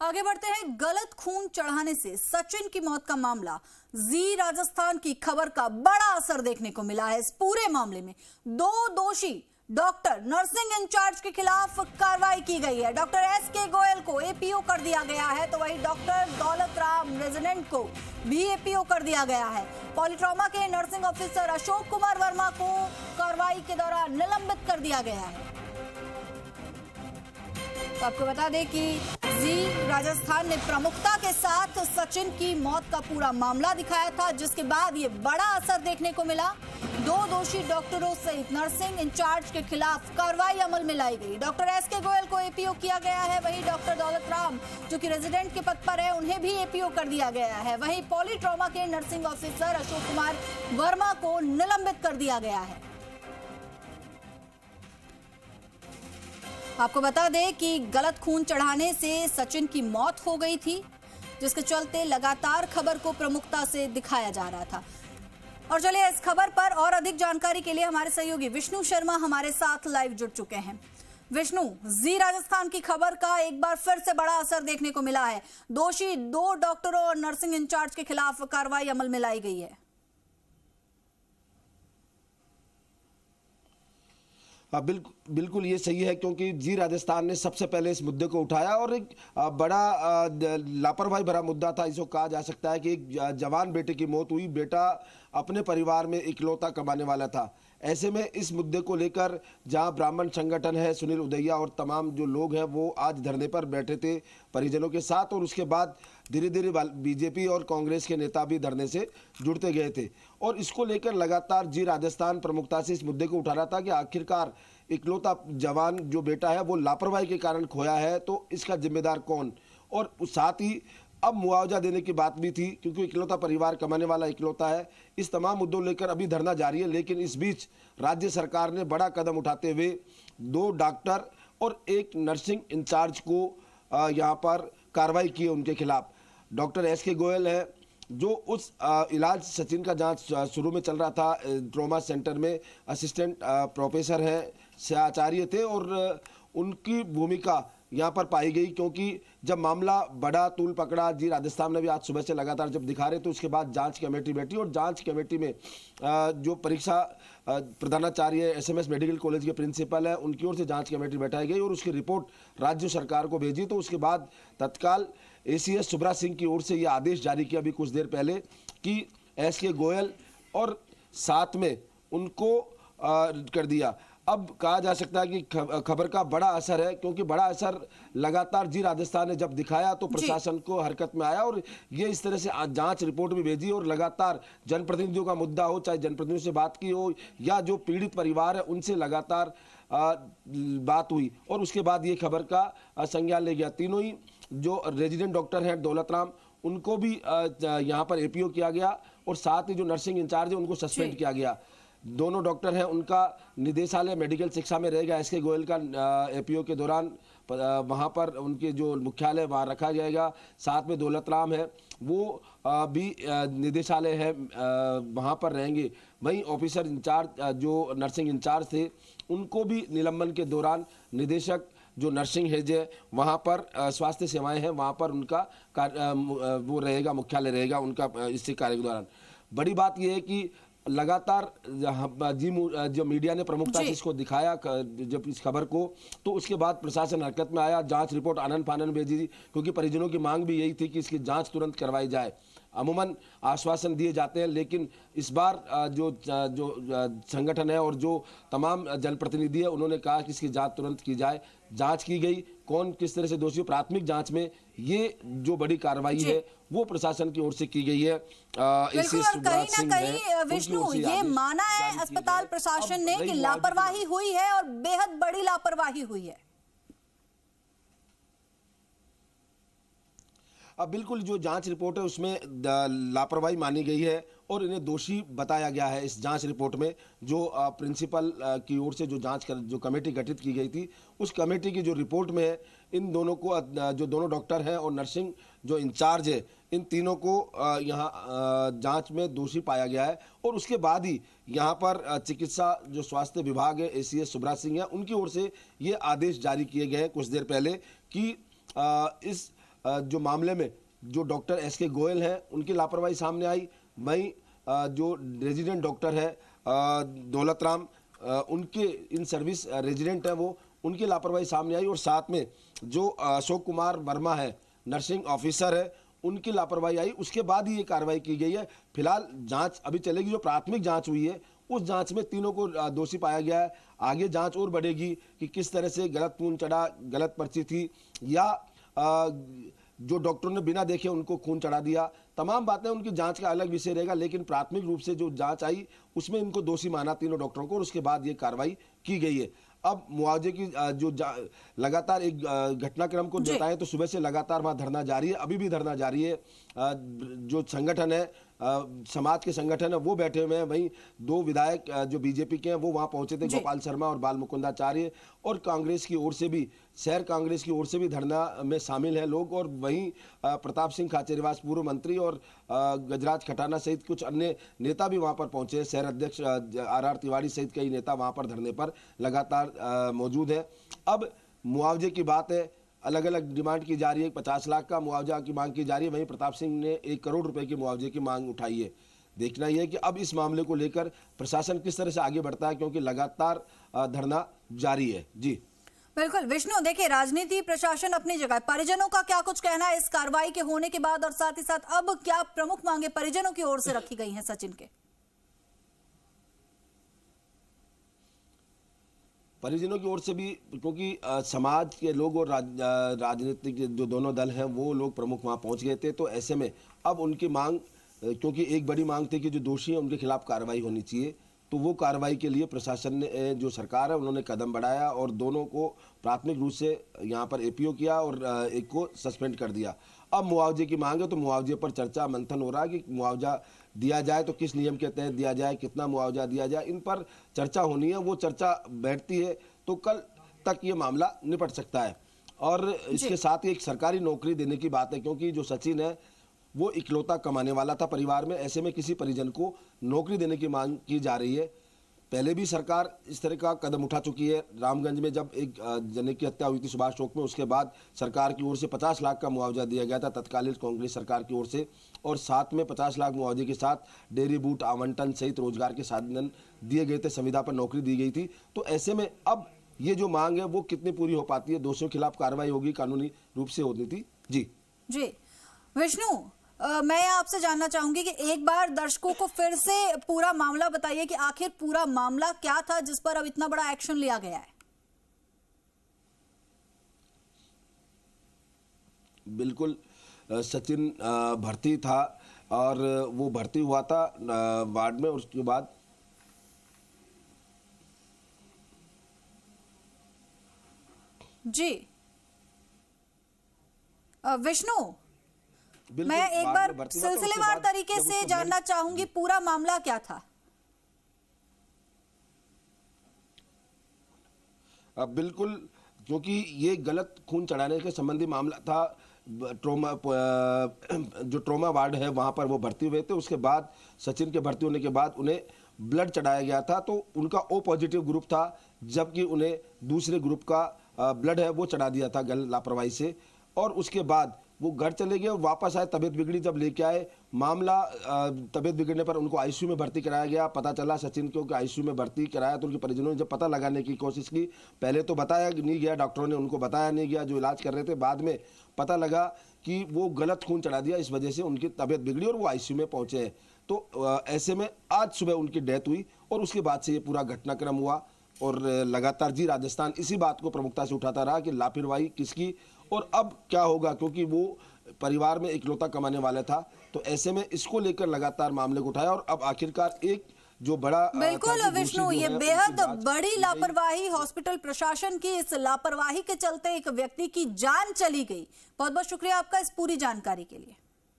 आगे बढ़ते हैं। गलत खून चढ़ाने से सचिन की मौत का मामला, जी राजस्थान की खबर का बड़ा असर देखने को मिला है। इस पूरे मामले में दो दोषी डॉक्टर, नर्सिंग इंचार्ज के खिलाफ कार्रवाई की गई है। Doctor S K. गोयल को एपीओ कर दिया गया है, तो वहीं डॉक्टर दौलत राम रेजिडेंट को भी एपीओ कर दिया गया है। पॉलीट्रॉमा के नर्सिंग ऑफिसर अशोक कुमार वर्मा को कार्रवाई के दौरान निलंबित कर दिया गया है। तो आपको बता दें कि जी राजस्थान ने प्रमुखता के साथ सचिन की मौत का पूरा मामला दिखाया था, जिसके बाद ये बड़ा असर देखने को मिला। दो दोषी डॉक्टरों सहित नर्सिंग इंचार्ज के खिलाफ कार्रवाई अमल में लाई गई। Doctor S K. गोयल को एपीओ किया गया है, वहीं डॉक्टर दौलत राम जो कि रेजिडेंट के पद पर है, उन्हें भी एपीओ कर दिया गया है। वहीं पॉलीट्रॉमा के नर्सिंग ऑफिसर अशोक कुमार वर्मा को निलंबित कर दिया गया है। आपको बता दें कि गलत खून चढ़ाने से सचिन की मौत हो गई थी, जिसके चलते लगातार खबर को प्रमुखता से दिखाया जा रहा था। और चलिए इस खबर पर और अधिक जानकारी के लिए हमारे सहयोगी विष्णु शर्मा हमारे साथ लाइव जुड़ चुके हैं। विष्णु, जी राजस्थान की खबर का एक बार फिर से बड़ा असर देखने को मिला है। दोषी दो डॉक्टरों और नर्सिंग इंचार्ज के खिलाफ कार्रवाई अमल में लाई गई है। बिल्कुल ये सही है, क्योंकि जी राजस्थान ने सबसे पहले इस मुद्दे को उठाया और एक बड़ा लापरवाही भरा मुद्दा था। इसको कहा जा सकता है कि एक जवान बेटे की मौत हुई। बेटा अपने परिवार में इकलौता कमाने वाला था। ऐसे में इस मुद्दे को लेकर जहां ब्राह्मण संगठन है, सुनील उदैया और तमाम जो लोग हैं वो आज धरने पर बैठे थे परिजनों के साथ, और उसके बाद धीरे धीरे बीजेपी और कांग्रेस के नेता भी धरने से जुड़ते गए थे। और इसको लेकर लगातार जी राजस्थान प्रमुखता से इस मुद्दे को उठा रहा था कि आखिरकार इकलौता जवान जो बेटा है वो लापरवाही के कारण खोया है, तो इसका जिम्मेदार कौन। और साथ ही अब मुआवजा देने की बात भी थी, क्योंकि इकलौता परिवार कमाने वाला इकलौता है। इस तमाम मुद्दों लेकर अभी धरना जारी है, लेकिन इस बीच राज्य सरकार ने बड़ा कदम उठाते हुए दो डॉक्टर और एक नर्सिंग इंचार्ज को यहाँ पर कार्रवाई की है उनके खिलाफ। Doctor S K. गोयल है जो उस इलाज सचिन का जांच शुरू में चल रहा था ट्रॉमा सेंटर में, असिस्टेंट प्रोफेसर हैं, सहआचार्य थे, और उनकी भूमिका यहाँ पर पाई गई, क्योंकि जब मामला बड़ा तूल पकड़ा, जी राजस्थान में भी आज सुबह से लगातार जब दिखा रहे, तो उसके बाद जांच कमेटी बैठी और जांच कमेटी में जो परीक्षा प्रधानाचार्य एसएमएस मेडिकल कॉलेज के प्रिंसिपल है, उनकी ओर से जांच कमेटी बैठाई गई और उसकी रिपोर्ट राज्य सरकार को भेजी। तो उसके बाद तत्काल एसीएस सुब्रा सिंह की ओर से ये आदेश जारी किया अभी कुछ देर पहले कि एस.के. गोयल और साथ में उनको कर दिया। अब कहा जा सकता है कि खबर का बड़ा असर है, क्योंकि बड़ा असर लगातार जी राजस्थान ने जब दिखाया तो प्रशासन को हरकत में आया और ये इस तरह से जांच रिपोर्ट भी भेजी। और लगातार जनप्रतिनिधियों का मुद्दा हो, चाहे जनप्रतिनिधियों से बात की हो या जो पीड़ित परिवार है उनसे लगातार बात हुई, और उसके बाद ये खबर का संज्ञान ले गया। तीनों ही जो रेजिडेंट डॉक्टर हैं दौलत राम, उनको भी यहाँ पर एपीओ किया गया, और साथ ही जो नर्सिंग इंचार्ज है उनको सस्पेंड किया गया। दोनों डॉक्टर हैं, उनका निदेशालय मेडिकल शिक्षा में रहेगा। एस.के. गोयल का एपीओ के दौरान वहाँ पर उनके जो मुख्यालय वहाँ रखा जाएगा। साथ में दौलत राम है, वो भी निदेशालय है, वहाँ पर रहेंगे। वहीं ऑफिसर इंचार्ज जो नर्सिंग इंचार्ज थे, उनको भी निलंबन के दौरान निदेशक जो नर्सिंग हेड है वहाँ पर स्वास्थ्य सेवाएं हैं, वहाँ पर उनका वो रहेगा, मुख्यालय रहेगा उनका इस कार्य के दौरान। बड़ी बात यह है कि लगातार जो मीडिया ने प्रमुखता से इसको दिखाया जब इस खबर को, तो उसके बाद प्रशासन हरकत में आया, जांच रिपोर्ट आनन फानन भेजी, क्योंकि परिजनों की मांग भी यही थी कि इसकी जांच तुरंत करवाई जाए। अमूमन आश्वासन दिए जाते हैं, लेकिन इस बार जो संगठन है और जो तमाम जनप्रतिनिधि है उन्होंने कहा कि इसकी जांच तुरंत की जाए। जांच की गई, कौन किस तरह से दोषी, प्राथमिक जांच में ये जो बड़ी कार्रवाई है वो प्रशासन की ओर से की गई है। कहीं ना कहीं विष्णु, ये माना है अस्पताल प्रशासन ने कि लापरवाही हुई है और बेहद बड़ी लापरवाही हुई है। अब बिल्कुल जो जांच रिपोर्ट है उसमें लापरवाही मानी गई है और इन्हें दोषी बताया गया है। इस जांच रिपोर्ट में जो प्रिंसिपल की ओर से जो कमेटी गठित की गई थी, उस कमेटी की जो रिपोर्ट में है, इन दोनों को, जो दोनों डॉक्टर हैं और नर्सिंग जो इंचार्ज है, इन तीनों को यहाँ जांच में दोषी पाया गया है। और उसके बाद ही यहाँ पर चिकित्सा जो स्वास्थ्य विभाग है, एसीएस सुब्रा सिंह है, उनकी ओर से ये आदेश जारी किए गए हैं कुछ देर पहले कि इस जो मामले में जो डॉक्टर एस.के. गोयल हैं उनकी लापरवाही सामने आई, वहीं जो रेजिडेंट डॉक्टर है दौलत राम, उनके इन सर्विस रेजिडेंट है वो, उनकी लापरवाही सामने आई। और साथ में जो अशोक कुमार वर्मा है, नर्सिंग ऑफिसर है, उनकी लापरवाही आई। उसके बाद ही ये कार्रवाई की गई है। फिलहाल जांच अभी चलेगी। जो प्राथमिक जांच हुई है उस जांच में तीनों को दोषी पाया गया है। आगे जांच और बढ़ेगी कि किस तरह से गलत खून चढ़ा, गलत पर्ची थी, या जो डॉक्टरों ने बिना देखे उनको खून चढ़ा दिया। तमाम बातें उनकी जांच का अलग विषय रहेगा, लेकिन प्राथमिक रूप से जो जांच आई उसमें इनको दोषी माना तीनों डॉक्टरों को, और उसके बाद ये कार्रवाई की गई है। अब मुआवजे की जो लगातार एक घटनाक्रम को बताएं तो सुबह से लगातार वहां धरना जारी है, अभी भी धरना जारी है। जो संगठन है, समाज के संगठन है, वो बैठे हुए हैं। वहीं दो विधायक जो बीजेपी के हैं वो वहां पहुंचे थे, गोपाल शर्मा और बाल मुकुंदाचार्य, और कांग्रेस की ओर से भी, शहर कांग्रेस की ओर से भी धरना में शामिल हैं लोग। और वहीं प्रताप सिंह खाचरियावास पूर्व मंत्री और गजराज खटाना सहित कुछ अन्य नेता भी वहां पर पहुंचे। शहर अध्यक्ष आर तिवारी सहित कई नेता वहां पर धरने पर लगातार मौजूद है। अब मुआवजे की बात है, अलग अलग डिमांड की जा रही है। 50 लाख का मुआवजा की मांग की जा रही है, वहीं प्रताप सिंह ने 1 करोड़ रुपए की मुआवजे की मांग उठाई है। देखना यह है कि अब इस मामले को लेकर प्रशासन किस तरह से आगे बढ़ता है, क्योंकि लगातार धरना जारी है। जी बिल्कुल विष्णु, देखिए राजनीति प्रशासन अपनी जगह, परिजनों का क्या कुछ कहना है इस कार्रवाई के होने के बाद, और साथ ही साथ अब क्या प्रमुख मांगे परिजनों की ओर से रखी गई हैं सचिन के? परिजनों की ओर से भी, क्योंकि समाज के लोग और राजनीतिक जो दोनों दल हैं वो लोग प्रमुख वहां पहुंच गए थे, तो ऐसे में अब उनकी मांग, क्योंकि एक बड़ी मांग थी कि जो दोषी हैं उनके खिलाफ कार्रवाई होनी चाहिए, तो वो कार्रवाई के लिए प्रशासन ने, जो सरकार है, उन्होंने कदम बढ़ाया और दोनों को प्राथमिक रूप से यहाँ पर एपीओ किया और एक को सस्पेंड कर दिया। अब मुआवजे की मांग है, तो मुआवजे पर चर्चा मंथन हो रहा है कि मुआवजा दिया जाए तो किस नियम के तहत दिया जाए, कितना मुआवजा दिया जाए, इन पर चर्चा होनी है। वो चर्चा बैठती है तो कल तक ये मामला निपट सकता है। और इसके साथ ही एक सरकारी नौकरी देने की बात है, क्योंकि जो सचिन है वो इकलौता कमाने वाला था परिवार में, ऐसे में किसी परिजन को नौकरी देने की मांग की जा रही है। पहले भी सरकार इस तरह का कदम उठा चुकी है। रामगंज में जब एक जने की हत्या हुई थी सुभाष चौक में, उसके बाद सरकार की ओर से 50 लाख का मुआवजा दिया गया था तत्कालीन कांग्रेस सरकार की ओर से, और साथ में 50 लाख मुआवजे के साथ डेयरी बूट आवंटन सहित रोजगार के साधन दिए गए थे, संविदा पर नौकरी दी गई थी। तो ऐसे में अब ये जो मांग है वो कितनी पूरी हो पाती है, दोषियों के खिलाफ कार्रवाई होगी, कानूनी रूप से होनी थी। जी विष्णु, मैं आपसे जानना चाहूंगी कि एक बार दर्शकों को फिर से पूरा मामला बताइए कि आखिर पूरा मामला क्या था जिस पर अब इतना बड़ा एक्शन लिया गया है। बिल्कुल, सचिन भर्ती था और वो भर्ती हुआ था वार्ड में, उसके बाद जी विष्णु, मैं एक बार सिलसिलेवार तरीके से जानना चाहूंगी पूरा मामला क्या था। बिल्कुल, क्योंकि ये गलत खून चढ़ाने के संबंधी मामला था। जो ट्रॉमा वार्ड है वहां पर वो भर्ती हुए थे, उसके बाद सचिन के भर्ती होने के बाद उन्हें ब्लड चढ़ाया गया था, तो उनका ओ पॉजिटिव ग्रुप था, जबकि उन्हें दूसरे ग्रुप का ब्लड है वो चढ़ा दिया था लापरवाही से। और उसके बाद वो घर चले गए और वापस आए, तबीयत बिगड़ी, जब लेके आए मामला, तबीयत बिगड़ने पर उनको आईसीयू में भर्ती कराया गया। पता चला सचिन को कि आईसीयू में भर्ती कराया, तो उनके परिजनों ने जब पता लगाने की कोशिश की, पहले तो बताया नहीं गया, डॉक्टरों ने उनको बताया नहीं गया जो इलाज कर रहे थे, बाद में पता लगा कि वो गलत खून चढ़ा दिया, इस वजह से उनकी तबीयत बिगड़ी और वो आईसीयू में पहुंचे हैं। तो ऐसे में आज सुबह उनकी डेथ हुई और उसके बाद से ये पूरा घटनाक्रम हुआ। और लगातार जी राजस्थान इसी बात को प्रमुखता से उठाता रहा कि लापरवाही किसकी और अब क्या होगा, क्योंकि वो परिवार में इकलौता कमाने वाला था। तो ऐसे में इसको लेकर लगातार मामले को उठाया और अब आखिरकार एक जो बड़ा, बिल्कुल विष्णु, ये बेहद बड़ी लापरवाही, हॉस्पिटल प्रशासन की इस लापरवाही के चलते एक व्यक्ति की जान चली गई। बहुत बहुत शुक्रिया आपका इस पूरी जानकारी के लिए।